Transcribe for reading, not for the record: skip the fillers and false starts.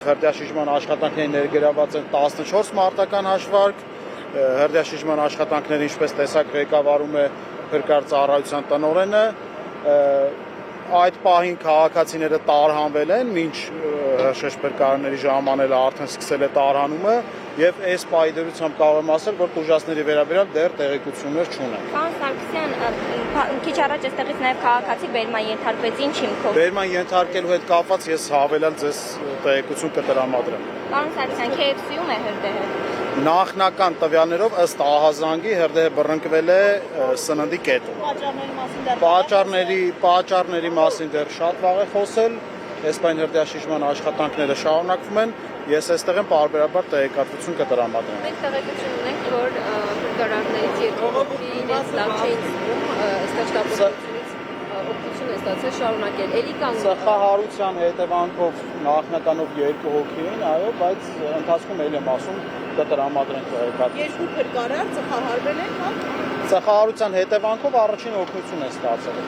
Հրդեհաշիժման աշխատանքներին ներգրաված են 14 մարտական հաշվարկ, հրդեհաշիժման աշխատանքները ինչպես տեսակ ղեկավարում է փրկարծառայության տնօրենը, այդ պահին քաղաքացիները տարհանվել են, մինչ շրջփրկարարների ժամանելը արդեն սկսել է տարհանումը եւ այս պահի դրությամբ կարող եմ ասել, որ տուժածների վերաբերյալ դեռ տեղեկություններ չունենք։ Պարոն Սարգսյան, քիչ առաջ այստեղից նաև քաղաքացի բերման ենթարկվեց, ինչ հիմքով։ Բերման ենթարկելու հետ կապված ես հավելյալ ձեզ տեղեկություն կտրամադրեմ։ Պարոն Սարգսյան, KFC-ում է հրդեհը։ Նախնական տվյալներով ըստ ահազանգի հրդեհը բռնկվել է սննդի կետում։ Պատճառների մասին դեռ շատ վաղ է խոսել, այսպայն հրդեհաշիժման աշխատանքները շարունակվում են, ես այստեղ եմ պարբերաբար տեղեկատվություն կտրամադրեմ։ Մենք տեղեկություն ունենք, որ փրկարարներից երկու հոգի իրենց լավ չէին զգում, ըստ կապությունից օգնություն է ստացել շարունակել։ Էլի կան Սխահարության հետևանքով նախնականով երկու հոգի էին, այո, բայց ընթացքում էլ եմ ասում կտրամադրենք տեղեկատվություն։ Երկու փրկարար ծխահարվել են, հա։ Սխահարության հետևանքով առաջին օգնություն է ստացել։